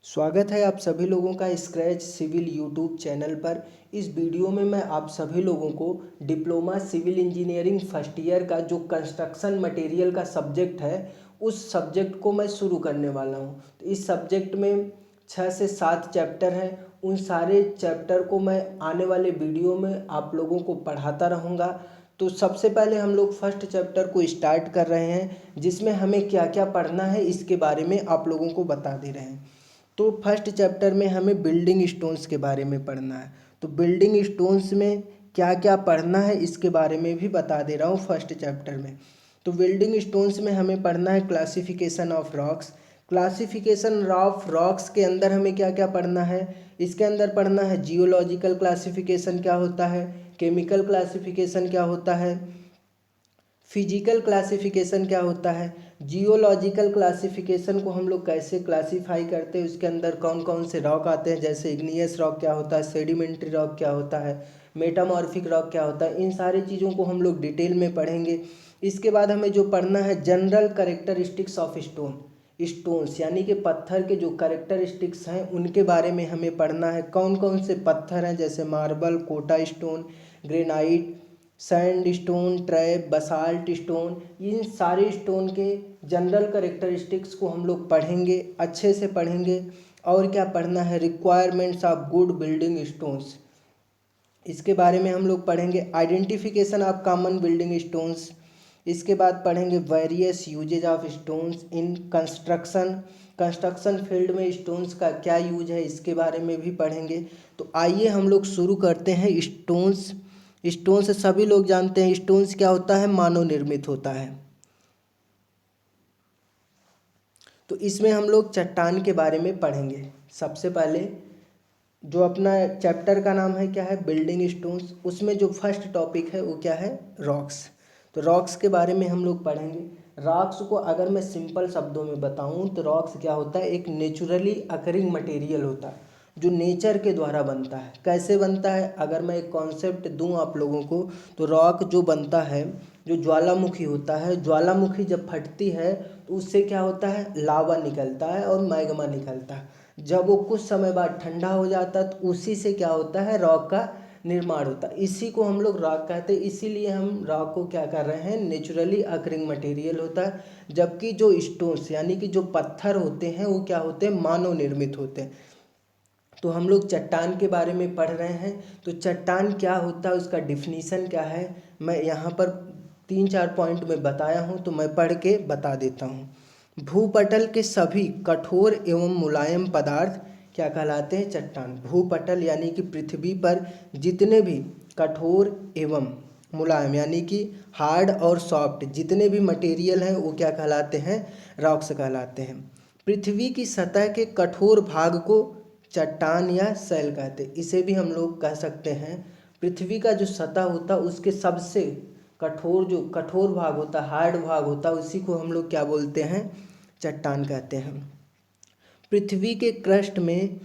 स्वागत है आप सभी लोगों का स्क्रैच सिविल यूट्यूब चैनल पर। इस वीडियो में मैं आप सभी लोगों को diploma civil engineering first year का जो कंस्ट्रक्शन मटेरियल का सब्जेक्ट है उस सब्जेक्ट को मैं शुरू करने वाला हूं। तो इस सब्जेक्ट में 6 से 7 चैप्टर हैं। उन सारे चैप्टर को मैं आने वाले वीडियो में आप लोगों को पढ़ाता रहूँगा। तो सबसे पहले हम लोग फर्स्ट चैप्टर को स्टार्ट कर रहे हैं, जिसमें हमें क्या क्या पढ़ना है इसके बारे में आप लोगों को बता दे रहे हैं। तो फर्स्ट चैप्टर में हमें बिल्डिंग स्टोन्स के बारे में पढ़ना है। तो बिल्डिंग स्टोन्स में क्या क्या पढ़ना है इसके बारे में भी बता दे रहा हूँ फर्स्ट चैप्टर में। तो बिल्डिंग स्टोन्स में हमें पढ़ना है classification of rocks. Classification of rocks के अंदर हमें क्या क्या पढ़ना है, इसके अंदर पढ़ना है जियोलॉजिकल क्लासिफिकेशन क्या होता है, केमिकल क्लासिफिकेशन क्या होता है, फिजिकल क्लासिफिकेशन क्या होता है, जियोलॉजिकल क्लासिफिकेशन को हम लोग कैसे क्लासीफाई करते हैं, उसके अंदर कौन कौन से रॉक आते हैं, जैसे इग्नियस रॉक क्या होता है, सेडिमेंट्री रॉक क्या होता है, मेटामॉर्फिक रॉक क्या होता है। इन सारी चीज़ों को हम लोग डिटेल में पढ़ेंगे। इसके बाद हमें जो पढ़ना है जनरल करेक्टरिस्टिक्स ऑफ स्टोन्स, यानी कि पत्थर के जो करेक्टरिस्टिक्स हैं उनके बारे में हमें पढ़ना है। कौन कौन से पत्थर हैं, जैसे marble, Kota stone, granite, sandstone, trap, basalt stone. इन सारे स्टोन के जनरल करेक्टरिस्टिक्स को हम लोग पढ़ेंगे, अच्छे से पढ़ेंगे। और क्या पढ़ना है, requirements of good building stones, इसके बारे में हम लोग पढ़ेंगे। Identification of common building stones, इसके बाद पढ़ेंगे various usages of stones in construction field में स्टोन्स का क्या यूज है इसके बारे में भी पढ़ेंगे। तो आइए हम लोग शुरू करते हैं। स्टोन्स सभी लोग जानते हैं, स्टोन्स क्या होता है, मानव निर्मित होता है। तो इसमें हम लोग चट्टान के बारे में पढ़ेंगे। सबसे पहले जो अपना चैप्टर का नाम है क्या है, बिल्डिंग स्टोन्स, उसमें जो फर्स्ट टॉपिक है वो क्या है, रॉक्स। तो रॉक्स के बारे में हम लोग पढ़ेंगे। रॉक्स को अगर मैं सिंपल शब्दों में बताऊं तो रॉक्स क्या होता है, एक नेचुरली अकरिंग मटेरियल होता है जो नेचर के द्वारा बनता है। कैसे बनता है, अगर मैं एक कॉन्सेप्ट दूं आप लोगों को, तो रॉक जो बनता है, जो ज्वालामुखी होता है, ज्वालामुखी जब फटती है तो उससे क्या होता है, लावा निकलता है और मैग्मा निकलता है। जब वो कुछ समय बाद ठंडा हो जाता है तो उसी से क्या होता है, रॉक का निर्माण होता है। इसी को हम लोग रॉक कहते हैं। इसीलिए हम रॉक को क्या कर रहे हैं, नेचुरली अकरिंग मटेरियल होता है। जबकि जो स्टोन्स यानी कि जो पत्थर होते हैं वो क्या होते हैं, मानव निर्मित होते हैं। तो हम लोग चट्टान के बारे में पढ़ रहे हैं। तो चट्टान क्या होता है, उसका डिफिनीसन क्या है, मैं यहाँ पर 3-4 पॉइंट में बताया हूँ, तो मैं पढ़ के बता देता हूँ। भूपटल के सभी कठोर एवं मुलायम पदार्थ क्या कहलाते हैं, चट्टान। भूपटल यानी कि पृथ्वी पर जितने भी कठोर एवं मुलायम यानी कि हार्ड और सॉफ्ट जितने भी मटेरियल हैं वो क्या कहलाते हैं, रॉक्स कहलाते हैं। पृथ्वी की सतह के कठोर भाग को चट्टान या शैल कहते हैं। इसे भी हम लोग कह सकते हैं, पृथ्वी का जो सतह होता है उसके सबसे कठोर भाग होता है, हार्ड भाग होता है, उसी को हम लोग क्या बोलते हैं, चट्टान कहते हैं। पृथ्वी के क्रस्ट में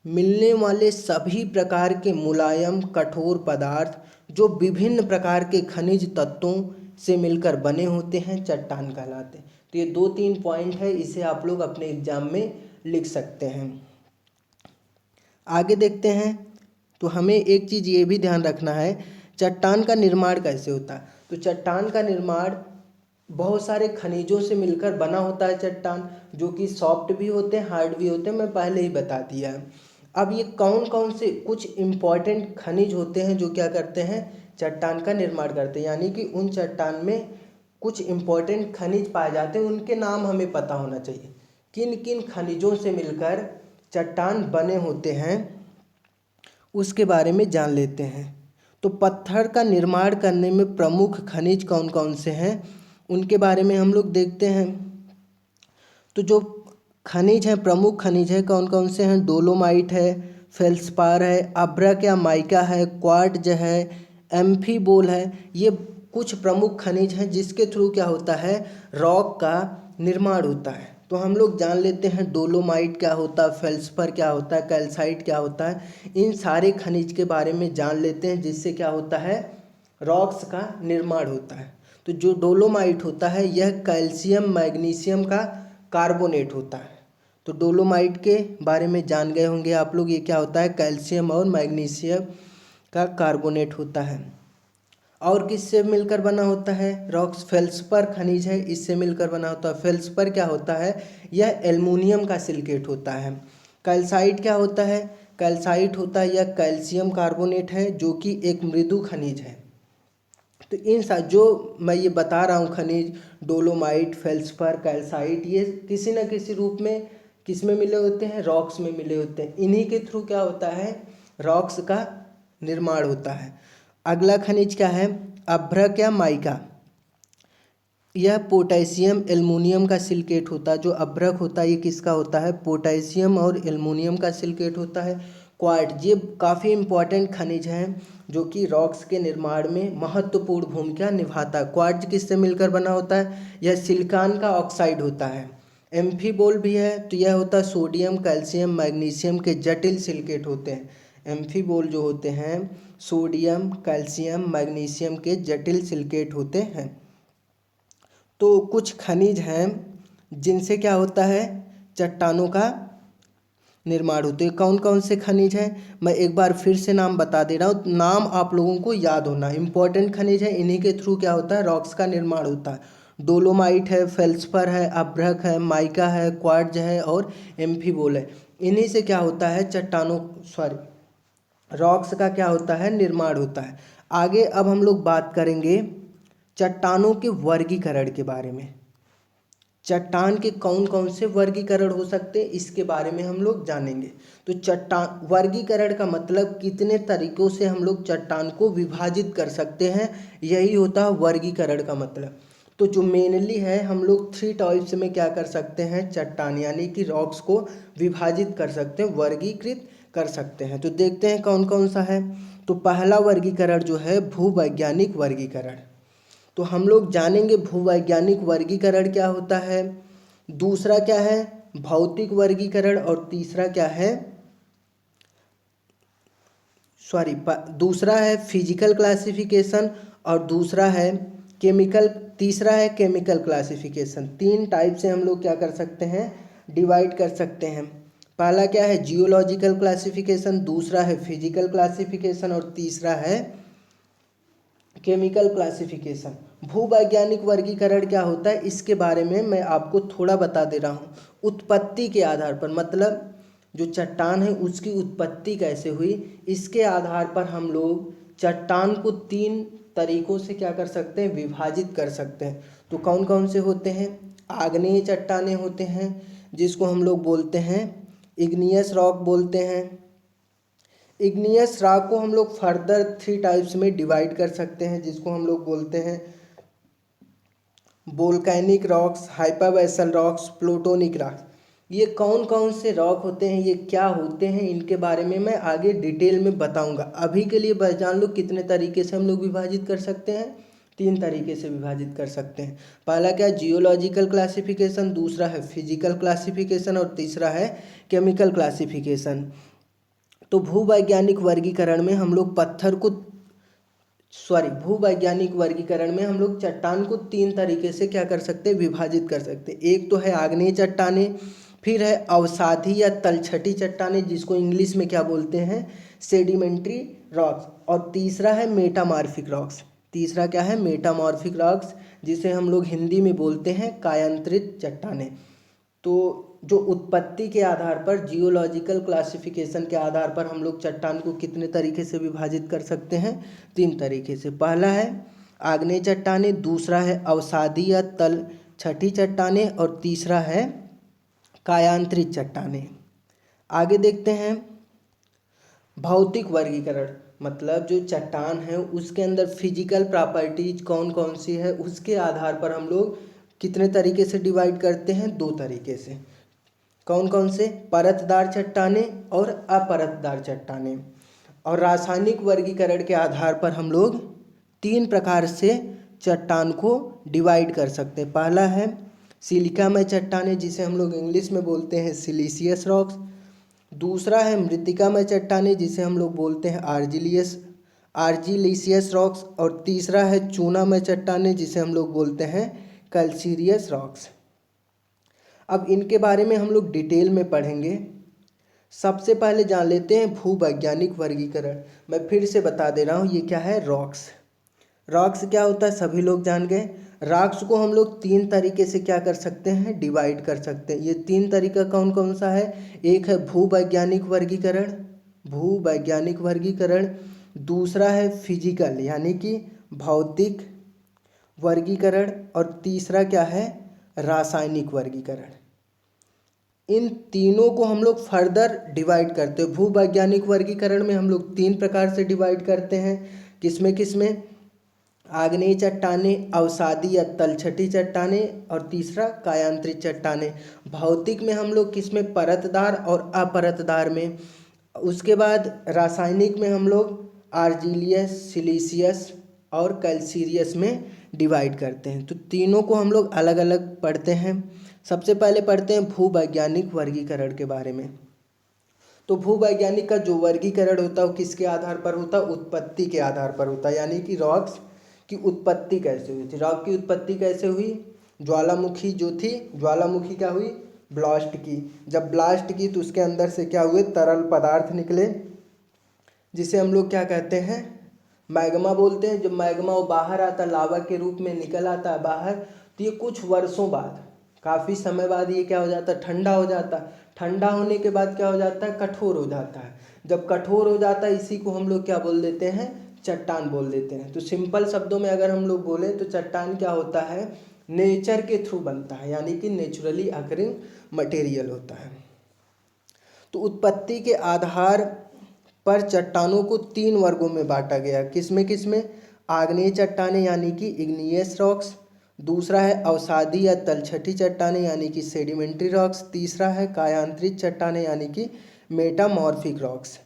मिलने वाले सभी प्रकार के मुलायम कठोर पदार्थ जो विभिन्न प्रकार के खनिज तत्वों से मिलकर बने होते हैं, चट्टान कहलाते हैं। तो ये 2-3 पॉइंट है, इसे आप लोग अपने एग्जाम में लिख सकते हैं। आगे देखते हैं। तो हमें एक चीज़ ये भी ध्यान रखना है, चट्टान का निर्माण कैसे होता है। तो चट्टान का निर्माण बहुत सारे खनिजों से मिलकर बना होता है चट्टान, जो कि सॉफ्ट भी होते हैं, हार्ड भी होते हैं, मैं पहले ही बता दिया है। अब ये कौन कौन से कुछ इम्पॉर्टेंट खनिज होते हैं जो क्या करते हैं, चट्टान का निर्माण करते हैं, यानी कि उन चट्टान में कुछ इम्पॉर्टेंट खनिज पाए जाते हैं, उनके नाम हमें पता होना चाहिए। किन किन खनिजों से मिलकर चट्टान बने होते हैं उसके बारे में जान लेते हैं। तो पत्थर का निर्माण करने में प्रमुख खनिज कौन कौन से हैं उनके बारे में हम लोग देखते हैं। तो जो खनिज हैं, प्रमुख खनिज है कौन कौन से हैं, डोलोमाइट है, फेल्सपार है, अब्रक या माइका है, क्वार्ट्ज है, एम्फीबोल है। ये कुछ प्रमुख खनिज हैं जिसके थ्रू क्या होता है, रॉक का निर्माण होता है। तो हम लोग जान लेते हैं डोलोमाइट क्या होता है, फेल्सपार क्या होता है, कैल्साइट क्या होता है। इन सारे खनिज के बारे में जान लेते हैं, जिससे क्या होता है, रॉक्स का निर्माण होता है। तो जो डोलोमाइट होता है यह कैल्शियम मैग्नीशियम का कार्बोनेट होता है। तो डोलोमाइट के बारे में जान गए होंगे आप लोग। ये क्या होता है, कैल्शियम और मैग्नीशियम का कार्बोनेट होता है। और किससे मिलकर बना होता है, रॉक्स फेल्सपर खनिज है, इससे मिलकर बना होता है। फेल्सपर क्या होता है, यह एल्युमिनियम का सिलिकेट होता है। कैल्साइट क्या होता है, कैल्साइट होता है यह कैल्शियम कार्बोनेट है जो कि एक मृदु खनिज है। तो इन जो मैं ये बता रहा हूँ खनिज, डोलोमाइट, फेल्सपर, कैल्साइट, ये किसी न किसी रूप में किस में मिले होते हैं, रॉक्स में मिले होते हैं। इन्हीं के थ्रू क्या होता है, रॉक्स का निर्माण होता है। अगला खनिज क्या है, अभ्रक या माइका। यह पोटेशियम एल्युमिनियम का सिलिकेट होता है। जो अभ्रक होता है ये किसका होता है, पोटेशियम और एल्युमिनियम का सिलिकेट होता है। क्वार्ट्ज, ये काफ़ी इम्पॉर्टेंट खनिज है जो कि रॉक्स के निर्माण में महत्वपूर्ण भूमिका निभाता है। क्वार्ट्ज किससे मिलकर बना होता है, यह सिलिकॉन का ऑक्साइड होता है। एम्फीबोल भी है, तो यह होता है सोडियम, कैल्शियम, मैग्नीशियम के जटिल सिलिकेट होते हैं। एम्फीबोल जो होते हैं सोडियम, कैल्शियम, मैग्नीशियम के जटिल सिलिकेट होते हैं। तो कुछ खनिज हैं जिनसे क्या होता है, चट्टानों का निर्माण होते हैं। कौन कौन से खनिज हैं, मैं एक बार फिर से नाम बता दे रहा हूँ, नाम आप लोगों को याद होना, इंपॉर्टेंट खनिज है। इन्हीं के थ्रू क्या होता है, रॉक्स का निर्माण होता है। डोलोमाइट है, फेल्सपर है, अभ्रक है, माइका है, क्वार्ट्ज है और एम्फीबोल है। इन्हीं से क्या होता है, चट्टानों रॉक्स का क्या होता है, निर्माण होता है। आगे अब हम लोग बात करेंगे चट्टानों के वर्गीकरण के बारे में। चट्टान के कौन कौन से वर्गीकरण हो सकते हैं इसके बारे में हम लोग जानेंगे। तो चट्टान वर्गीकरण का मतलब कितने तरीकों से हम लोग चट्टान को विभाजित कर सकते हैं, यही होता है वर्गीकरण का मतलब। तो जो मेनली है, हम लोग 3 टाइप्स में क्या कर सकते हैं, चट्टान यानी कि रॉक्स को विभाजित कर सकते हैं, वर्गीकृत कर सकते हैं। तो देखते हैं कौन कौन सा है। तो पहला वर्गीकरण जो है भूवैज्ञानिक वर्गीकरण। तो हम लोग जानेंगे भूवैज्ञानिक वर्गीकरण क्या होता है, दूसरा क्या है भौतिक वर्गीकरण, और तीसरा क्या है, दूसरा है फिजिकल क्लासिफिकेशन, और दूसरा है केमिकल, तीसरा है केमिकल क्लासिफिकेशन। 3 टाइप से हम लोग क्या कर सकते हैं, डिवाइड कर सकते हैं। पहला क्या है जियोलॉजिकल क्लासिफिकेशन, दूसरा है फिजिकल क्लासिफिकेशन और तीसरा है केमिकल क्लासिफिकेशन। भूवैज्ञानिक वर्गीकरण क्या होता है इसके बारे में मैं आपको थोड़ा बता दे रहा हूँ। उत्पत्ति के आधार पर, मतलब जो चट्टान है उसकी उत्पत्ति कैसे हुई, इसके आधार पर हम लोग चट्टान को 3 तरीकों से क्या कर सकते हैं, विभाजित कर सकते हैं। तो कौन कौन से होते हैं, आग्नेय चट्टानें होते हैं जिसको हम लोग बोलते हैं इग्नियस रॉक बोलते हैं। इग्नियस रॉक को हम लोग फर्दर 3 टाइप्स में डिवाइड कर सकते हैं जिसको हम लोग बोलते हैं volcanic rocks, hypabyssal rocks, plutonic rocks. ये कौन कौन से रॉक होते हैं, ये क्या होते हैं, इनके बारे में मैं आगे डिटेल में बताऊंगा। अभी के लिए बस जान लो कितने तरीके से हम लोग विभाजित कर सकते हैं, 3 तरीके से विभाजित कर सकते हैं। पहला क्या है जियोलॉजिकल क्लासिफिकेशन, दूसरा है फिजिकल क्लासिफिकेशन और तीसरा है केमिकल क्लासिफिकेशन। तो भूवैज्ञानिक वर्गीकरण में हम लोग भूवैज्ञानिक वर्गीकरण में हम लोग चट्टान को 3 तरीके से क्या कर सकते हैं, विभाजित कर सकते हैं। एक तो है आग्नेय चट्टानें, फिर है अवसादी या तलछटी चट्टानें जिसको इंग्लिश में क्या बोलते हैं, सेडिमेंट्री रॉक्स, और तीसरा है मेटामॉर्फिक रॉक्स। तीसरा क्या है, मेटामॉर्फिक रॉक्स, जिसे हम लोग हिंदी में बोलते हैं कायांतरित चट्टानें। तो जो उत्पत्ति के आधार पर, जियोलॉजिकल क्लासिफिकेशन के आधार पर हम लोग चट्टान को कितने तरीके से विभाजित कर सकते हैं, 3 तरीके से। पहला है आग्नेय चट्टानें, दूसरा है अवसादी या तल छठी चट्टानें और तीसरा है कायांतरित चट्टानें। आगे देखते हैं भौतिक वर्गीकरण, मतलब जो चट्टान है उसके अंदर फिजिकल प्रॉपर्टीज कौन कौन सी है उसके आधार पर हम लोग कितने तरीके से डिवाइड करते हैं, 2 तरीके से। कौन कौन से, परतदार चट्टानें और अपरतदार चट्टानें। और रासायनिक वर्गीकरण के आधार पर हम लोग 3 प्रकार से चट्टान को डिवाइड कर सकते हैं। पहला है सिलिकामय चट्टानें जिसे हम लोग इंग्लिश में बोलते हैं सिलीसियस रॉक्स, दूसरा है मृत्तिकामय चट्टानें जिसे हम लोग बोलते हैं आर्जिलिसियस रॉक्स, और तीसरा है चूनामय चट्टानें जिसे हम लोग बोलते हैं कैल्सीरियस रॉक्स। अब इनके बारे में हम लोग डिटेल में पढ़ेंगे। सबसे पहले जान लेते हैं भूवैज्ञानिक वर्गीकरण। मैं फिर से बता दे रहा हूँ, ये क्या है, रॉक्स। रॉक्स क्या होता है सभी लोग जान गए। रॉक्स को हम लोग तीन तरीके से क्या कर सकते हैं, डिवाइड कर सकते हैं। ये तीन तरीका कौन कौन सा है, एक है भूवैज्ञानिक वर्गीकरण, भूवैज्ञानिक वर्गीकरण। दूसरा है फिजिकल यानी कि भौतिक वर्गीकरण, और तीसरा क्या है, रासायनिक वर्गीकरण। इन तीनों को हम लोग फर्दर डिवाइड करते हैं। भूवैज्ञानिक वर्गीकरण में हम लोग तीन प्रकार से डिवाइड करते हैं। किसमें किसमें, आग्नेय चट्टानें, अवसादी या तलछटी चट्टानें, और तीसरा कायांतरित चट्टानें। भौतिक में हम लोग किसमें, परतदार और अपरतदार में। उसके बाद रासायनिक में हम लोग आर्जिलियस, सिलीसियस और कैल्सीरियस में डिवाइड करते हैं। तो तीनों को हम लोग अलग अलग पढ़ते हैं। सबसे पहले पढ़ते हैं भूवैज्ञानिक वर्गीकरण के बारे में। तो भूवैज्ञानिक का जो वर्गीकरण होता है वो किसके आधार पर होता है, उत्पत्ति के आधार पर होता है। यानी कि रॉक्स की उत्पत्ति कैसे हुई थी। रॉक की उत्पत्ति कैसे हुई, ज्वालामुखी जो थी, ज्वालामुखी क्या हुई, ब्लास्ट की। जब ब्लास्ट की तो उसके अंदर से क्या हुए, तरल पदार्थ निकले, जिसे हम लोग क्या कहते हैं, मैग्मा बोलते हैं। जब मैग्मा वो बाहर आता, लावा के रूप में निकल आता है बाहर, तो ये कुछ वर्षों बाद, काफ़ी समय बाद ये क्या हो जाता है, ठंडा हो जाता है। ठंडा होने के बाद क्या हो जाता है, कठोर हो जाता है। जब कठोर हो जाता है इसी को हम लोग क्या बोल देते हैं, चट्टान बोल देते हैं। तो सिंपल शब्दों में अगर हम लोग बोले तो चट्टान क्या होता है, नेचर के थ्रू बनता है, यानी कि नेचुरली अकरिंग मटेरियल होता है। तो उत्पत्ति के आधार पर चट्टानों को तीन वर्गों में बांटा गया। किसमें किसमें, आग्नेय चट्टानें यानी कि इग्नियस रॉक्स, दूसरा है अवसादी या तलछटी चट्टानें यानी कि सेडिमेंट्री रॉक्स, तीसरा है कायांतरित चट्टानें यानी कि मेटामॉर्फिक रॉक्स।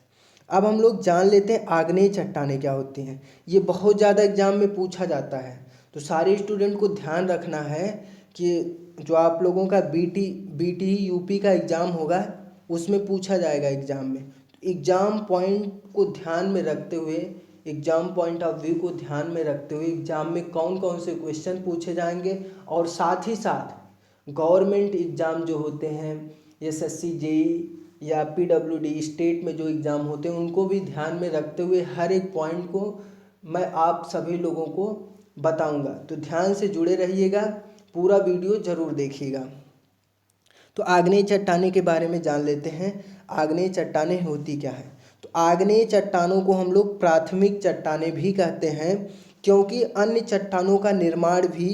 अब हम लोग जान लेते हैं आग्नेय चट्टानें क्या होती हैं। ये बहुत ज़्यादा एग्जाम में पूछा जाता है, तो सारे स्टूडेंट को ध्यान रखना है कि जो आप लोगों का बीटी यूपी का एग्ज़ाम होगा उसमें पूछा जाएगा एग्ज़ाम में। एग्ज़ाम पॉइंट को ध्यान में रखते हुए, एग्ज़ाम पॉइंट ऑफ व्यू को ध्यान में रखते हुए एग्ज़ाम में कौन कौन से क्वेश्चन पूछे जाएंगे, और साथ ही साथ गवर्नमेंट एग्ज़ाम जो होते हैं, एसएससी, जेई या पीडब्ल्यूडी स्टेट में जो एग्ज़ाम होते हैं, उनको भी ध्यान में रखते हुए हर एक पॉइंट को मैं आप सभी लोगों को बताऊंगा। तो ध्यान से जुड़े रहिएगा, पूरा वीडियो ज़रूर देखिएगा। तो आग्नेय चट्टानें के बारे में जान लेते हैं। आग्नेय चट्टानें होती क्या है। तो आग्नेय चट्टानों को हम लोग प्राथमिक चट्टानें भी कहते हैं, क्योंकि अन्य चट्टानों का निर्माण भी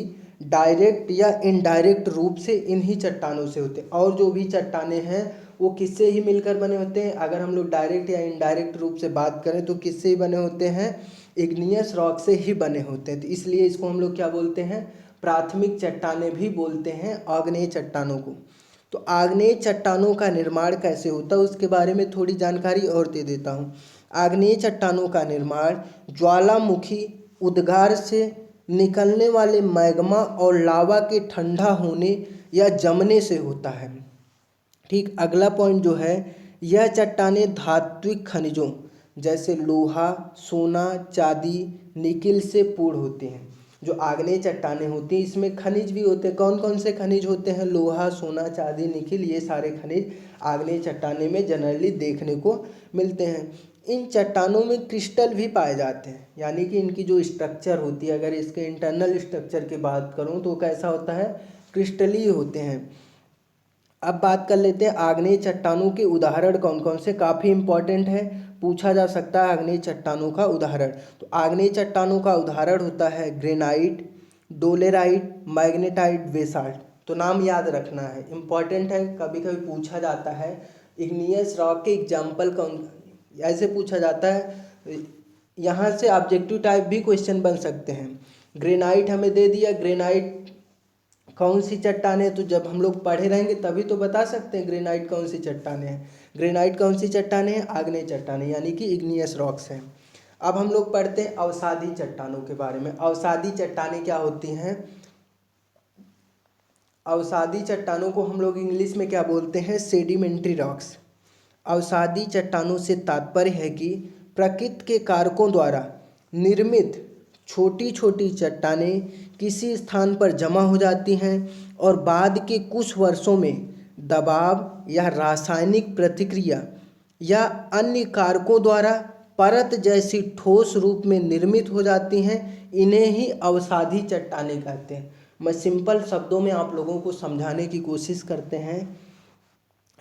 डायरेक्ट या इनडायरेक्ट रूप से इन्हीं चट्टानों से होते हैं। और जो भी चट्टानें हैं वो किससे ही मिलकर बने होते हैं, अगर हम लोग डायरेक्ट या इनडायरेक्ट रूप से बात करें तो किससे ही बने होते हैं, इग्नियस रॉक से ही बने होते हैं। तो इसलिए इसको हम लोग क्या बोलते हैं, प्राथमिक चट्टानें भी बोलते हैं आग्नेय चट्टानों को। तो आग्नेय चट्टानों का निर्माण कैसे होता है उसके बारे में थोड़ी जानकारी और दे देता हूँ। आग्नेय चट्टानों का निर्माण ज्वालामुखी उद्गार से निकलने वाले मैग्मा और लावा के ठंडा होने या जमने से होता है। ठीक, अगला पॉइंट जो है, यह चट्टानें धात्विक खनिजों जैसे लोहा, सोना, चांदी, निकिल से पूर्ण होती हैं। जो आग्नेय चट्टानें होती हैं इसमें खनिज भी होते हैं। कौन कौन से खनिज होते हैं, लोहा, सोना, चांदी, निकिल, ये सारे खनिज आग्नेय चट्टानें में जनरली देखने को मिलते हैं। इन चट्टानों में क्रिस्टल भी पाए जाते हैं, यानी कि इनकी जो स्ट्रक्चर होती है, अगर इसके इंटरनल स्ट्रक्चर की बात करूँ तो कैसा होता है, क्रिस्टली होते हैं। अब बात कर लेते हैं आग्नेय चट्टानों के उदाहरण कौन कौन से, काफ़ी इंपॉर्टेंट है, पूछा जा सकता है आग्नेय चट्टानों का उदाहरण। तो आग्नेय चट्टानों का उदाहरण होता है ग्रेनाइट, डोलेराइट, मैग्नेटाइट, बेसाल्ट। तो नाम याद रखना है, इंपॉर्टेंट है, कभी कभी पूछा जाता है। इग्नियस रॉक के एग्जाम्पल कौन, ऐसे पूछा जाता है। यहाँ से ऑब्जेक्टिव टाइप भी क्वेश्चन बन सकते हैं। ग्रेनाइट हमें दे दिया, ग्रेनाइट कौन सी चट्टानें, तो जब हम लोग पढ़े रहेंगे तभी तो बता सकते हैं ग्रेनाइट कौन सी चट्टानें हैं। ग्रेनाइट कौन सी चट्टानें हैं, आग्नेय चट्टानें यानी कि इग्नियस रॉक्स हैं। अब हम लोग पढ़ते हैं अवसादी चट्टानों के बारे में। अवसादी चट्टानें क्या होती हैं, अवसादी चट्टानों को हम लोग इंग्लिश में क्या बोलते हैं, सेडिमेंट्री रॉक्स। अवसादी चट्टानों से तात्पर्य है कि प्रकृति के कारकों द्वारा निर्मित छोटी छोटी चट्टानें किसी स्थान पर जमा हो जाती हैं और बाद के कुछ वर्षों में दबाव या रासायनिक प्रतिक्रिया या अन्य कारकों द्वारा परत जैसी ठोस रूप में निर्मित हो जाती हैं। इन्हें ही अवसादी चट्टानें कहते हैं। मैं सिंपल शब्दों में आप लोगों को समझाने की कोशिश करते हैं।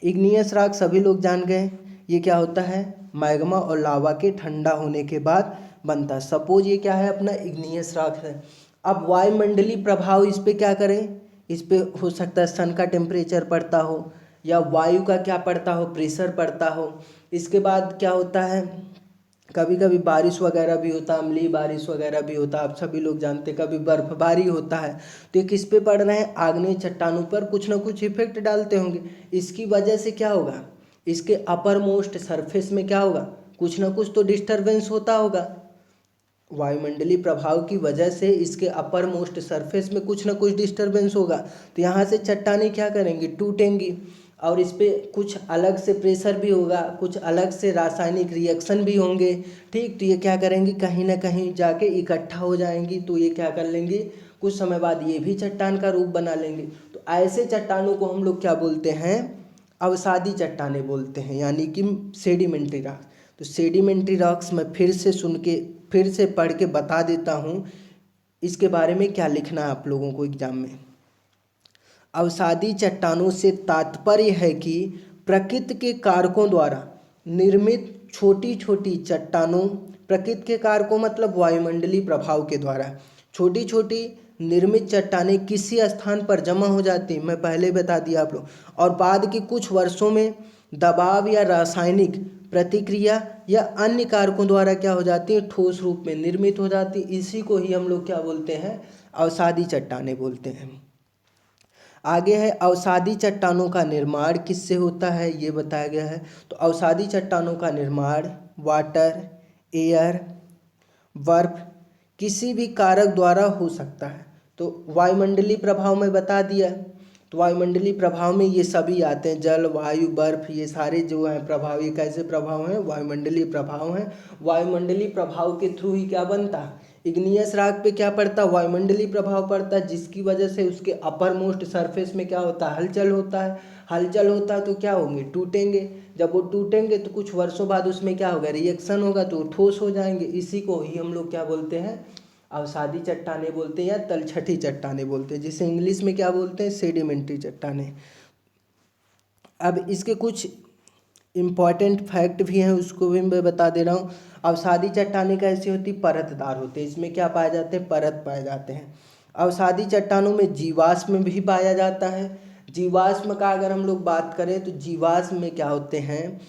इग्नियस रॉक सभी लोग जान गए, ये क्या होता है, मैग्मा और लावा के ठंडा होने के बाद बनता है। सपोज ये क्या है, अपना इग्नियस रॉक है। अब वायुमंडलीय प्रभाव इस पे क्या करें, इस पे हो सकता है सन का टेम्परेचर पड़ता हो या वायु का क्या पड़ता हो, प्रेशर पड़ता हो। इसके बाद क्या होता है, कभी कभी बारिश वगैरह भी होता है, अम्लीय बारिश वगैरह भी होता है, आप सभी लोग जानते हैं। कभी बर्फबारी होता है, तो ये किस पे पड़ रहे हैं, आग्नेय चट्टानों पर कुछ ना कुछ इफेक्ट डालते होंगे। इसकी वजह से क्या होगा, इसके अपर मोस्ट सरफेस में क्या होगा, कुछ ना कुछ तो डिस्टरबेंस होता होगा। वायुमंडलीय प्रभाव की वजह से इसके अपर मोस्ट सरफेस में कुछ ना कुछ डिस्टरबेंस होगा, तो यहाँ से चट्टानें क्या करेंगी, टूटेंगी। और इस पे कुछ अलग से प्रेशर भी होगा, कुछ अलग से रासायनिक रिएक्शन भी होंगे। ठीक, तो ये क्या करेंगी, कहीं ना कहीं जाके इकट्ठा हो जाएंगी। तो ये क्या कर लेंगी, कुछ समय बाद ये भी चट्टान का रूप बना लेंगे। तो ऐसे चट्टानों को हम लोग क्या बोलते हैं, अवसादी चट्टानें बोलते हैं, यानी कि सेडिमेंट्री रॉक्स। तो सेडिमेंट्री रॉक्स मैं फिर से पढ़ के बता देता हूँ इसके बारे में क्या लिखना है आप लोगों को एग्जाम में। अवसादी चट्टानों से तात्पर्य है कि प्रकृति के कारकों द्वारा निर्मित छोटी छोटी चट्टानों, प्रकृति के कारकों मतलब वायुमंडलीय प्रभाव के द्वारा छोटी छोटी निर्मित चट्टानें किसी स्थान पर जमा हो जाती, मैं पहले बता दिया आप लोग, और बाद के कुछ वर्षों में दबाव या रासायनिक प्रतिक्रिया या अन्य कारकों द्वारा क्या हो जाती है, ठोस रूप में निर्मित हो जाती। इसी को ही हम लोग क्या बोलते हैं, अवसादी चट्टानें बोलते हैं। आगे है अवसादी चट्टानों का निर्माण किससे होता है, ये बताया गया है। तो अवसादी चट्टानों का निर्माण वाटर, एयर, बर्फ किसी भी कारक द्वारा हो सकता है। तो वायुमंडलीय प्रभाव में बता दिया, तो वायुमंडलीय प्रभाव में ये सभी आते हैं, जल, वायु, बर्फ, ये सारे जो हैं प्रभाव, ये कैसे प्रभाव हैं, वायुमंडलीय प्रभाव हैं। वायुमंडलीय प्रभाव के थ्रू ही क्या बनता है, इग्नियस रॉक पे क्या पड़ता है, वायुमंडलीय प्रभाव पड़ता है, जिसकी वजह से उसके अपर मोस्ट सरफेस में क्या होता है, हलचल होता है। हलचल होता है तो क्या होंगे, टूटेंगे। जब वो टूटेंगे तो कुछ वर्षों बाद उसमें क्या होगा, रिएक्शन होगा, तो ठोस हो जाएंगे। इसी को ही हम लोग क्या बोलते हैं, अवसादी चट्टानें बोलते हैं या तलछटी चट्टानें बोलते हैं, जिसे इंग्लिश में क्या बोलते हैं, सेडिमेंट्री चट्टानें। अब इसके कुछ इम्पॉर्टेंट फैक्ट भी हैं, उसको भी मैं बता दे रहा हूँ। अवसादी चट्टानें कैसी होती, परतदार होते हैं। इसमें क्या पाए जाते हैं, परत पाए जाते हैं। अवसादी चट्टानों में जीवाश्म भी पाया जाता है। जीवाश्म का अगर हम लोग बात करें तो जीवाश्म में क्या होते हैं,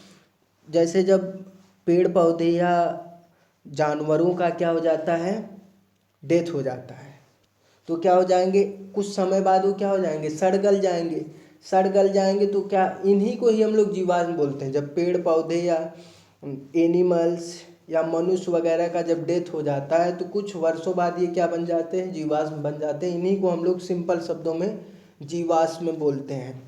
जैसे जब पेड़ पौधे या जानवरों का क्या हो जाता है, डेथ हो जाता है, तो क्या हो जाएंगे, कुछ समय बाद वो क्या हो जाएंगे, सड़ गल जाएंगे। सड़ गल जाएंगे तो क्या, इन्हीं को ही हम लोग जीवाश्म बोलते हैं। जब पेड़ पौधे या एनिमल्स या मनुष्य वगैरह का जब डेथ हो जाता है तो कुछ वर्षों बाद ये क्या बन जाते हैं, जीवाश्म बन जाते हैं। इन्हीं को हम लोग सिंपल शब्दों में जीवाश्म बोलते हैं।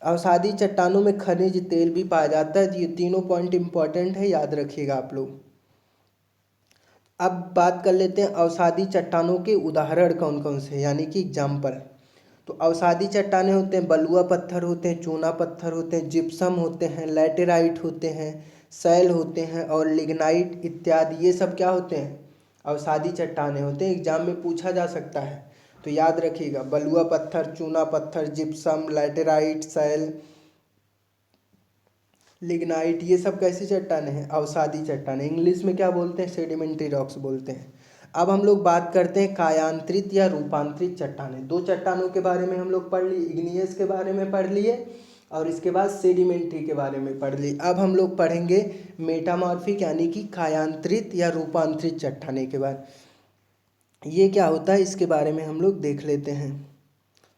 अवसादी चट्टानों में खनिज तेल भी पाया जाता है। ये तीनों पॉइंट इंपॉर्टेंट है, याद रखिएगा आप लोग। अब बात कर लेते हैं अवसादी चट्टानों के उदाहरण कौन कौन से, यानी कि एग्जाम्पल। तो अवसादी चट्टानें होते हैं, बलुआ पत्थर होते हैं, चूना पत्थर होते हैं, जिप्सम होते हैं, लैटेराइट होते हैं, सैल होते हैं और लिग्नाइट इत्यादि। ये सब क्या होते हैं, अवसादी चट्टानें होते हैं। एग्जाम में पूछा जा सकता है, तो याद रखिएगा, बलुआ पत्थर, चूना पत्थर, जिप्सम, लैटेराइट, सैल, लिग्नाइट, ये सब कैसी चट्टानें हैं, अवसादी चट्टानें। इंग्लिश में क्या बोलते हैं, सेडिमेंट्री रॉक्स बोलते हैं। अब हम लोग बात करते हैं कायांतरित या रूपांतरित चट्टानें। दो चट्टानों के बारे में हम लोग पढ़ लिए, इग्नियस के बारे में पढ़ लिए और इसके बाद सेडिमेंट्री के बारे में पढ़ लिए। अब हम लोग पढ़ेंगे मेटामॉर्फिक यानी कि कायांतरित या रूपांतरित चट्टानें के बाद। ये क्या होता है, इसके बारे में हम लोग देख लेते हैं।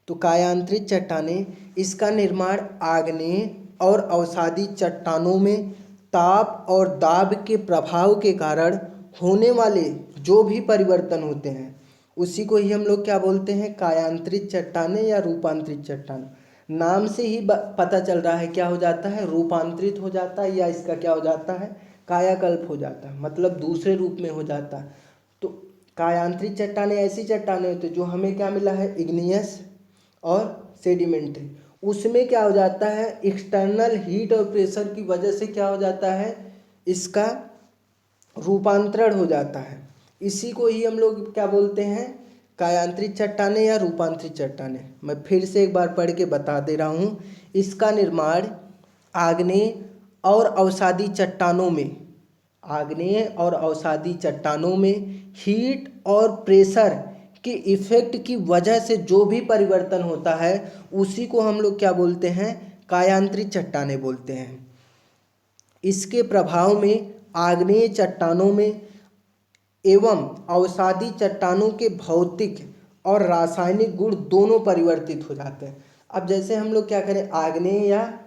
तो कायांतरित चट्टानें, इसका निर्माण आग्नेय और अवसादी चट्टानों में ताप और दाब के प्रभाव के कारण होने वाले जो भी परिवर्तन होते हैं उसी को ही हम लोग क्या बोलते हैं, कायांतरित चट्टानें या रूपांतरित चट्टान। नाम से ही पता चल रहा है क्या हो जाता है, रूपांतरित हो जाता है, या इसका क्या हो जाता है, कायाकल्प हो जाता है, मतलब दूसरे रूप में हो जाता है। तो कायांतरित चट्टानें ऐसी चट्टानें होती हैं जो हमें क्या मिला है, इग्नियस और सेडिमेंट्री। उसमें क्या हो जाता है, एक्सटर्नल हीट और प्रेशर की वजह से क्या हो जाता है, इसका रूपांतरण हो जाता है। इसी को ही हम लोग क्या बोलते हैं, कायांतरित चट्टानें या रूपांतरित चट्टानें। मैं फिर से एक बार पढ़ के बता दे रहा हूँ। इसका निर्माण आग्नेय और अवसादी चट्टानों में, आग्नेय और अवसादी चट्टानों में हीट और प्रेशर के इफेक्ट की वजह से जो भी परिवर्तन होता है उसी को हम लोग क्या बोलते हैं, कायांतरित चट्टानें बोलते हैं। इसके प्रभाव में आग्नेय चट्टानों में एवं अवसादी चट्टानों के भौतिक और रासायनिक गुण दोनों परिवर्तित हो जाते हैं। अब जैसे हम लोग क्या करें, आग्नेय या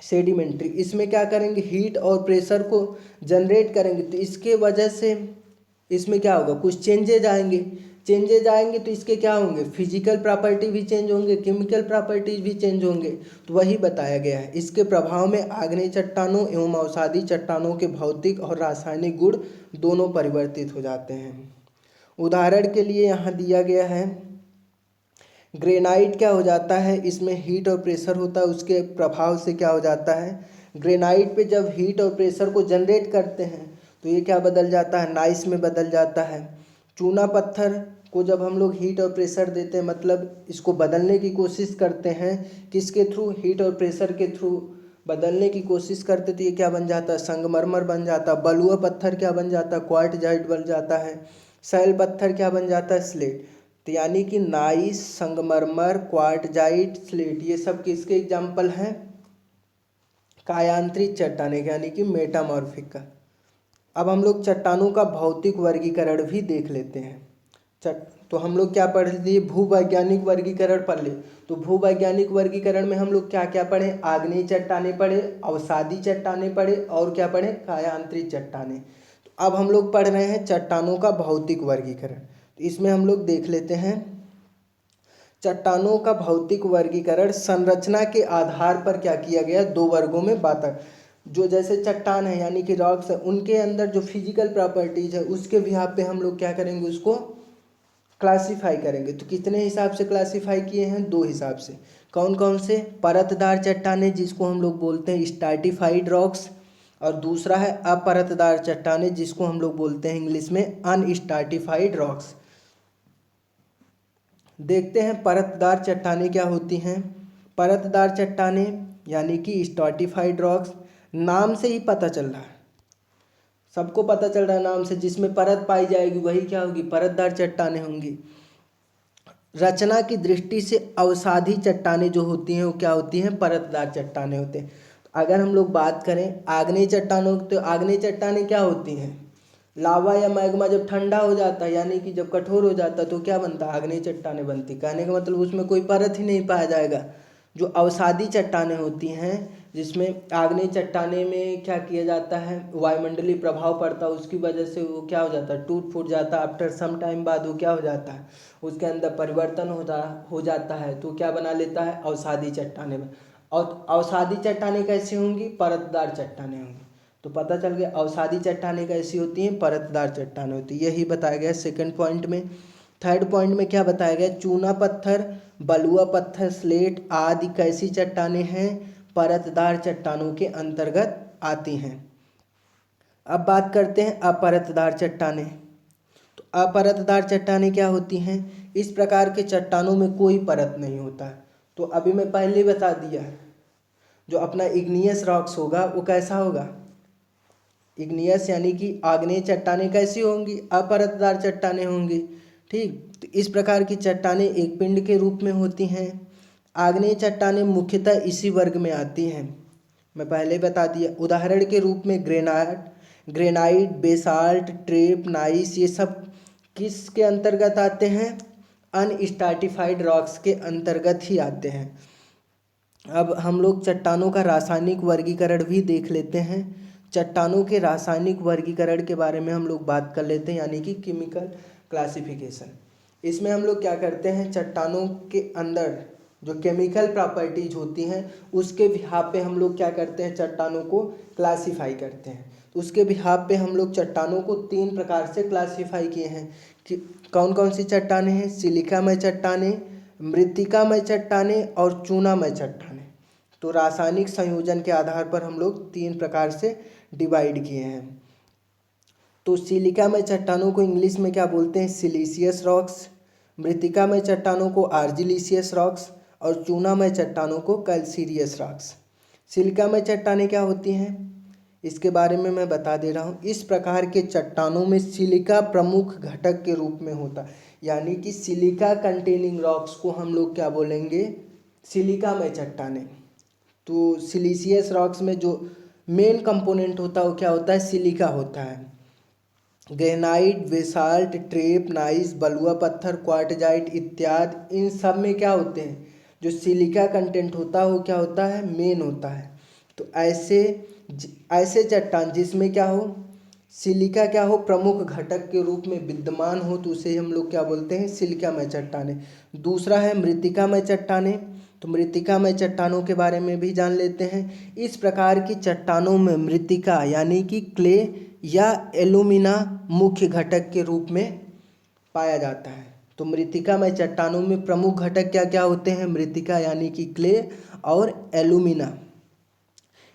सेडिमेंट्री, इसमें क्या करेंगे, हीट और प्रेशर को जनरेट करेंगे, तो इसके वजह से इसमें क्या होगा, कुछ चेंजेज आएंगे तो इसके क्या होंगे, फिजिकल प्रॉपर्टी भी चेंज होंगे, केमिकल प्रॉपर्टीज भी चेंज होंगे। तो वही बताया गया है। इसके प्रभाव में आग्नेय चट्टानों एवं अवसादी चट्टानों के भौतिक और रासायनिक गुण दोनों परिवर्तित हो जाते हैं। उदाहरण के लिए यहाँ दिया गया है, ग्रेनाइट क्या हो जाता है, इसमें हीट और प्रेशर होता है, उसके प्रभाव से क्या हो जाता है, ग्रेनाइट पे जब हीट और प्रेशर को जनरेट करते हैं तो ये क्या बदल जाता है, नाइस में बदल जाता है। चूना पत्थर को जब हम लोग हीट और प्रेशर देते हैं, मतलब इसको बदलने की कोशिश करते हैं, किसके थ्रू, हीट और प्रेशर के थ्रू बदलने की कोशिश करते, तो ये क्या बन जाता है, संगमरमर बन जाता है। बलुआ पत्थर क्या बन जाता है, क्वार्टजाइट बन जाता है। सैल पत्थर क्या बन जाता है, स्लेट। तो यानी कि नाइस, संगमरमर, क्वार्टजाइट, स्लेट, ये सब किसके एग्जाम्पल हैं, कायांतरित चट्टानें यानी कि मेटामॉर्फिक का। अब हम लोग चट्टानों का भौतिक वर्गीकरण भी देख लेते हैं। तो हम लोग क्या पढ़ लिए, भूवैज्ञानिक वर्गीकरण पढ़ लिए। तो भूवैज्ञानिक वर्गीकरण में हम लोग क्या क्या पढ़े, आग्नेय चट्टानें पढ़े, अवसादी चट्टानें पढ़े और क्या पढ़े, कायांतरित चट्टानें। तो अब हम लोग पढ़ रहे हैं चट्टानों का भौतिक वर्गीकरण। तो इसमें हम लोग देख लेते हैं चट्टानों का भौतिक वर्गीकरण संरचना के आधार पर क्या किया गया, दो वर्गों में बांटा। जो जैसे चट्टान है यानी कि रॉक्स है, उनके अंदर जो फिजिकल प्रॉपर्टीज है उसके बिहाफ पे हम लोग क्या करेंगे, उसको क्लासीफाई करेंगे। तो कितने हिसाब से क्लासीफाई किए हैं, दो हिसाब से। कौन कौन से, परतदार चट्टानें जिसको हम लोग बोलते हैं स्ट्रैटिफाइड रॉक्स, और दूसरा है अपरतदार चट्टानें जिसको हम लोग बोलते हैं इंग्लिश में अनस्ट्रैटिफाइड रॉक्स। देखते हैं परतदार चट्टानें क्या होती हैं। परतदार चट्टानें यानी कि स्ट्रैटिफाइड रॉक्स, नाम से ही पता चल रहा है, सबको पता चल रहा है नाम से, जिसमें परत पाई जाएगी वही क्या होगी, परतदार चट्टानें होंगी। रचना की दृष्टि से अवसादी चट्टानें जो होती हैं वो क्या होती हैं, परतदार चट्टानें होते हैं। अगर हम लोग बात करें आग्नेय चट्टानों की, तो आग्नेय चट्टानें क्या होती हैं, लावा या मैग्मा जब ठंडा हो जाता है यानी कि जब कठोर हो जाता है तो क्या बनता है, आग्नेय चट्टानें बनती। कहने का मतलब उसमें कोई परत ही नहीं पाया जाएगा। जो अवसादी चट्टानें होती हैं, जिसमें आग्नेय चट्टाने में क्या किया जाता है, वायुमंडलीय प्रभाव पड़ता है, उसकी वजह से वो क्या हो जाता है, टूट फूट जाता है। आफ्टर सम टाइम बाद वो क्या हो जाता है, उसके अंदर परिवर्तन हो जाता है, तो क्या बना लेता है, अवसादी चट्टाने में। और अवसादी चट्टाने कैसी होंगी, परतदार चट्टाने होंगी। तो पता चल गया अवसादी चट्टानें कैसी होती हैं, परतदार चट्टानें होती है। यही बताया गया सेकंड पॉइंट में। थर्ड पॉइंट में क्या बताया गया, चूना पत्थर, बलुआ पत्थर, स्लेट आदि कैसी चट्टानें हैं, परतदार चट्टानों के अंतर्गत आती हैं। अब बात करते हैं अपरतदार चट्टानें। तो अपरतदार चट्टानें क्या होती हैं, इस प्रकार के चट्टानों में कोई परत नहीं होता है। तो अभी मैं पहले ही बता दिया है, जो अपना इग्नियस रॉक्स होगा वो कैसा होगा, इग्नियस यानी कि आग्नेय चट्टानें कैसी होंगी, अपरतदार चट्टानें होंगी। ठीक, तो इस प्रकार की चट्टानें एक पिंड के रूप में होती हैं। आग्नेय चट्टानें मुख्यतः इसी वर्ग में आती हैं, मैं पहले बता दिया। उदाहरण के रूप में ग्रेनाइट, बेसाल्ट, ट्रेप, नाइस, ये सब किसके अंतर्गत आते हैं, अनस्ट्रैटिफाइड रॉक्स के अंतर्गत ही आते हैं। अब हम लोग चट्टानों का रासायनिक वर्गीकरण भी देख लेते हैं। चट्टानों के रासायनिक वर्गीकरण के बारे में हम लोग बात कर लेते हैं, यानी कि केमिकल क्लासिफिकेशन। इसमें हम लोग क्या करते हैं, चट्टानों के अंदर जो केमिकल प्रॉपर्टीज होती हैं उसके बिहाफ पे हम लोग क्या करते हैं, चट्टानों को क्लासीफाई करते हैं। तो उसके बिहाफ पे हम लोग चट्टानों को तीन प्रकार से क्लासीफाई किए हैं कि कौन कौन सी चट्टानें हैं, सिलिकामय चट्टानें, मृत्तिकामय चट्टानें और चूनामय चट्टानें। तो रासायनिक संयोजन के आधार पर हम लोग 3 प्रकार से डिवाइड किए हैं। तो सिलिकामय चट्टानों को इंग्लिश में क्या बोलते हैं? सिलीशियस रॉक्स। मृत्तिकामय चट्टानों को आर्जिलिशियस रॉक्स और चूनामय चट्टानों को कैल्सीरियस रॉक्स। सिलिकामय चट्टानें क्या होती हैं इसके बारे में मैं बता दे रहा हूँ। इस प्रकार के चट्टानों में सिलिका प्रमुख घटक के रूप में होता है, यानी कि सिलिका कंटेनिंग रॉक्स को हम लोग क्या बोलेंगे? सिलिकामय चट्टानें। तो सिलीशियस रॉक्स में जो मेन कंपोनेंट होता है वो क्या होता है? सिलिका होता है। ग्रेनाइट, बेसाल्ट, ट्रेप, नाइस, बलुआ पत्थर, क्वार्टजाइट इत्यादि, इन सब में क्या होते हैं? जो सिलिका कंटेंट होता है वो क्या होता है? मेन होता है। तो ऐसे चट्टान जिसमें क्या हो, सिलिका क्या हो, प्रमुख घटक के रूप में विद्यमान हो, तो उसे हम लोग क्या बोलते हैं? सिलिकामय चट्टानें। दूसरा है मृत्तिकामय चट्टानें। तो मृत्तिकामय चट्टानों के बारे में भी जान लेते हैं। इस प्रकार की चट्टानों में मृत्तिका यानी कि क्ले या एल्यूमिना मुख्य घटक के रूप में पाया जाता है। तो मृत्तिकामय चट्टानों में प्रमुख घटक क्या क्या होते हैं? मृत्तिका यानी कि क्ले और एल्यूमिना।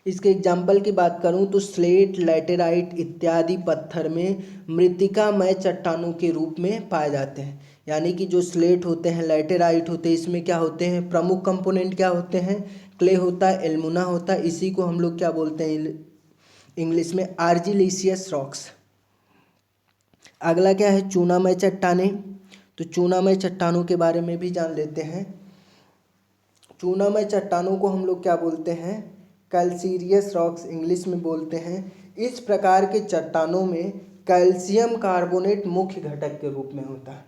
इसके एग्जाम्पल की बात करूं तो स्लेट, लैटेराइट इत्यादि पत्थर में मृत्तिकामय चट्टानों के रूप में पाए जाते हैं। यानी कि जो स्लेट होते हैं, लैटेराइट होते हैं, इसमें क्या होते हैं? प्रमुख कंपोनेंट क्या होते हैं? क्ले होता है, एल्यूमिना होता है। इसी को हम लोग क्या बोलते हैं इंग्लिश में? आर्जिलिशियस रॉक्स। अगला क्या है? चूनामय चट्टानें। तो चूनामय चट्टानों के बारे में भी जान लेते हैं। चूनामय चट्टानों को हम लोग क्या बोलते हैं? कैल्सीरियस रॉक्स इंग्लिश में बोलते हैं। इस प्रकार के चट्टानों में कैल्शियम कार्बोनेट मुख्य घटक के रूप में होता है।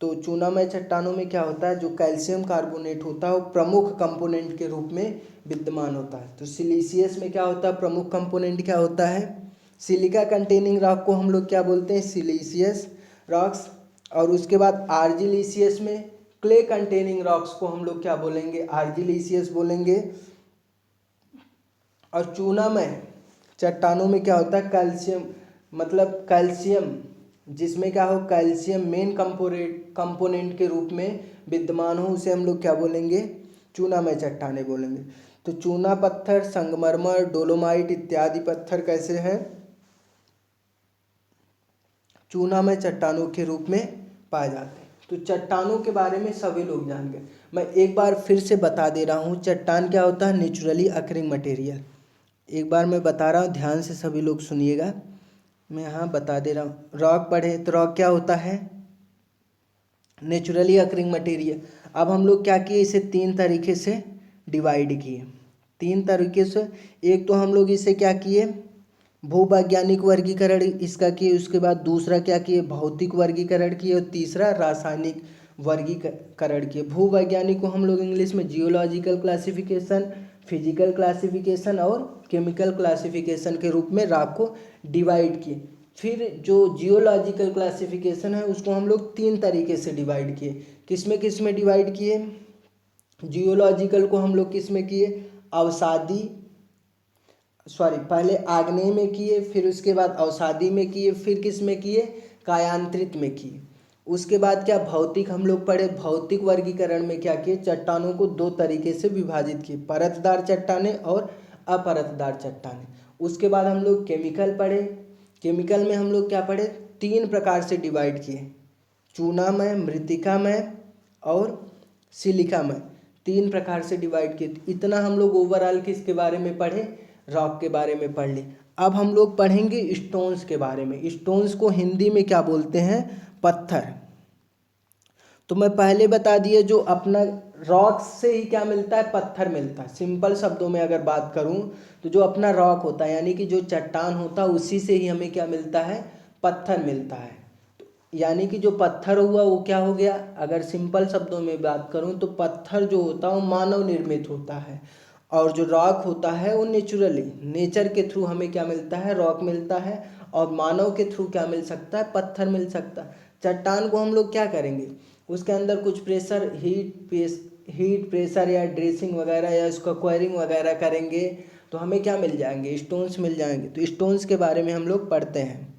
तो चूनामय चट्टानों में क्या होता है? जो कैल्शियम कार्बोनेट होता है वो प्रमुख कंपोनेंट के रूप में विद्यमान होता है। तो सिलीशियस में क्या होता है? प्रमुख कंपोनेंट क्या होता है? सिलिका कंटेनिंग रॉक को हम लोग क्या बोलते हैं? सिलीशियस रॉक्स। और उसके बाद आर्जिलिशियस में क्ले कंटेनिंग रॉक्स को हम लोग क्या बोलेंगे? आर्जिलिशियस बोलेंगे। और चूनामय चट्टानों में क्या होता है? कैल्शियम, मतलब कैल्शियम जिसमें क्या हो? कैल्शियम मेन कंपोनेंट के रूप में विद्यमान हो, उसे हम लोग क्या बोलेंगे? चूनामय चट्टानें बोलेंगे। तो चूना पत्थर, संगमरमर, डोलोमाइट इत्यादि पत्थर कैसे हैं? चूनामय चट्टानों के रूप में पाए जाते हैं। तो चट्टानों के बारे में सभी लोग जान गए। मैं एक बार फिर से बता दे रहा हूँ, चट्टान क्या होता है? Naturally occurring material. एक बार मैं बता रहा हूँ, ध्यान से सभी लोग सुनिएगा। मैं यहाँ बता दे रहा हूँ। रॉक पढ़े तो रॉक क्या होता है? Naturally occurring material. अब हम लोग क्या किए? इसे 3 तरीके से डिवाइड किए। 3 तरीके से। एक तो हम लोग इसे क्या किए? भूवैज्ञानिक वर्गीकरण इसका किए। उसके बाद दूसरा क्या किए? भौतिक वर्गीकरण किए। और तीसरा रासायनिक वर्गीकरण किए। भूवैज्ञानिक को हम लोग इंग्लिश में जियोलॉजिकल क्लासिफिकेशन, फिजिकल क्लासिफिकेशन और केमिकल क्लासिफिकेशन के रूप में रॉक को डिवाइड किए। फिर जो जियोलॉजिकल क्लासिफिकेशन है उसको हम लोग 3 तरीके से डिवाइड किए। किस में डिवाइड किए? जियोलॉजिकल को हम लोग किस में किए? पहले आग्नेय में किए, फिर उसके बाद अवसादी में किए, फिर किस में किए? कायांतरित में किए। उसके बाद क्या? भौतिक हम लोग पढ़े। भौतिक वर्गीकरण में क्या किए? चट्टानों को 2 तरीके से विभाजित किए, परतदार चट्टानें और अपरतदार चट्टानें। उसके बाद हम लोग केमिकल पढ़े। केमिकल में हम लोग क्या पढ़े? 3 प्रकार से डिवाइड किए, चूनामय, मृत्तिकामय और सिलिकामय। 3 प्रकार से डिवाइड किए। इतना हम लोग ओवरऑल किसके बारे में पढ़े? रॉक के बारे में पढ़ ली। अब हम लोग पढ़ेंगे स्टोन्स के बारे में। स्टोन्स को हिंदी में क्या बोलते हैं? पत्थर। तो मैं पहले बता दिए, जो अपना रॉक से ही क्या मिलता है? पत्थर मिलता है। सिंपल शब्दों में अगर बात करूं तो जो अपना रॉक होता है यानी कि जो चट्टान होता है उसी से ही हमें क्या मिलता है? पत्थर मिलता है। यानी कि जो पत्थर हुआ वो क्या हो गया? अगर सिंपल शब्दों में बात करूं तो पत्थर जो होता है वो मानव निर्मित होता है, और जो रॉक होता है वो नेचुरली, नेचर के थ्रू हमें क्या मिलता है? रॉक मिलता है। और मानव के थ्रू क्या मिल सकता है? पत्थर मिल सकता है। चट्टान को हम लोग क्या करेंगे? उसके अंदर कुछ प्रेशर, हीट प्रेशर या ड्रेसिंग वगैरह या उसका क्वायरिंग वगैरह करेंगे तो हमें क्या मिल जाएंगे? स्टोन्स मिल जाएंगे। तो स्टोन्स के बारे में हम लोग पढ़ते हैं।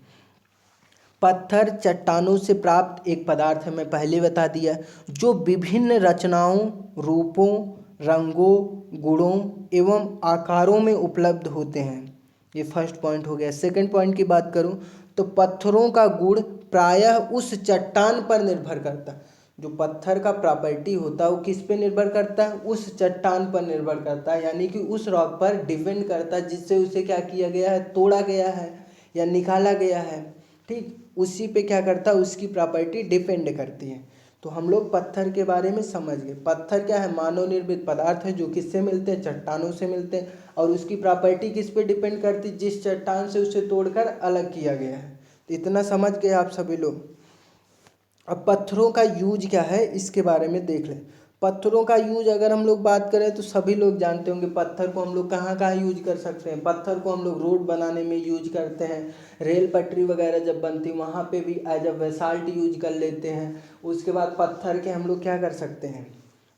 पत्थर चट्टानों से प्राप्त एक पदार्थ है, मैं पहले बता दिया, जो विभिन्न रचनाओं, रूपों, रंगों, गुणों एवं आकारों में उपलब्ध होते हैं। ये फर्स्ट पॉइंट हो गया। सेकंड पॉइंट की बात करूं तो पत्थरों का गुण प्रायः उस चट्टान पर निर्भर करता है। जो पत्थर का प्रॉपर्टी होता है वो किस पे निर्भर करता है? उस चट्टान पर निर्भर करता है, यानी कि उस रॉक पर डिपेंड करता है जिससे उसे क्या किया गया है? तोड़ा गया है या निकाला गया है। ठीक, उसी पे क्या करता है? उसकी प्रॉपर्टी डिपेंड करती है। तो हम लोग पत्थर के बारे में समझ गए। पत्थर क्या है? मानव निर्मित पदार्थ है जो किससे मिलते हैं? चट्टानों से मिलते हैं। और उसकी प्रॉपर्टी किस पे डिपेंड करती है? जिस चट्टान से उसे तोड़कर अलग किया गया है। तो इतना समझ गए आप सभी लोग। अब पत्थरों का यूज क्या है इसके बारे में देख लें। पत्थरों का यूज अगर हम लोग बात करें तो सभी लोग जानते होंगे पत्थर को हम लोग कहाँ कहाँ यूज कर सकते हैं। पत्थर को हम लोग रोड बनाने में यूज करते हैं, रेल पटरी वगैरह जब बनती है वहाँ पे भी एज अ बेसाल्ट यूज कर लेते हैं। उसके बाद पत्थर के हम लोग क्या कर सकते हैं?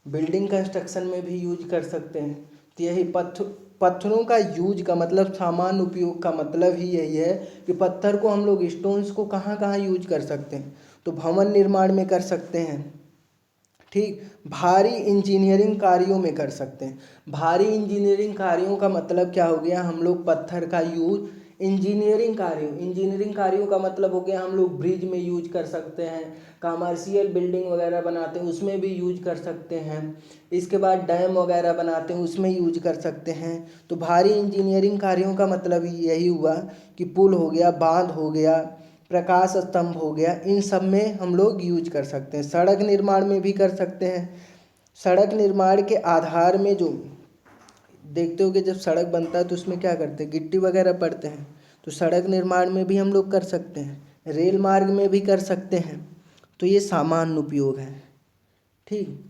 बिल्डिंग कंस्ट्रक्शन में भी यूज कर सकते हैं। तो यही पत्थरों का यूज का मतलब, सामान्य उपयोग का मतलब ही यही है कि पत्थर को हम लोग स्टोन्स को कहाँ कहाँ यूज कर सकते हैं। तो भवन निर्माण में कर सकते हैं, ठीक, भारी इंजीनियरिंग कार्यों में कर सकते हैं। भारी इंजीनियरिंग कार्यों का मतलब क्या हो गया? हम लोग पत्थर का यूज इंजीनियरिंग कार्यों का मतलब हो गया हम लोग ब्रिज में यूज कर सकते हैं, कमर्शियल बिल्डिंग वगैरह बनाते हैं उसमें भी यूज कर सकते हैं। इसके बाद डैम वगैरह बनाते हैं उसमें यूज कर सकते हैं। तो भारी इंजीनियरिंग कार्यों का मतलब यही हुआ कि पुल हो गया, बांध हो गया, प्रकाश स्तंभ हो गया, इन सब में हम लोग यूज कर सकते हैं। सड़क निर्माण में भी कर सकते हैं। सड़क निर्माण के आधार में जो देखते हो कि जब सड़क बनता है तो उसमें क्या करते हैं? गिट्टी वगैरह पड़ते हैं। तो सड़क निर्माण में भी हम लोग कर सकते हैं, रेल मार्ग में भी कर सकते हैं। तो ये सामान्य उपयोग है। ठीक,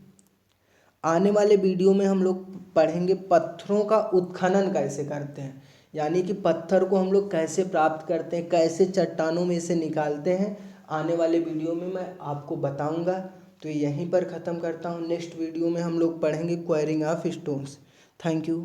आने वाले वीडियो में हम लोग पढ़ेंगे पत्थरों का उत्खनन कैसे करते हैं, यानी कि पत्थर को हम लोग कैसे प्राप्त करते हैं, कैसे चट्टानों में से निकालते हैं। आने वाले वीडियो में मैं आपको बताऊंगा। तो यहीं पर ख़त्म करता हूँ। नेक्स्ट वीडियो में हम लोग पढ़ेंगे quarrying of stones. Thank you.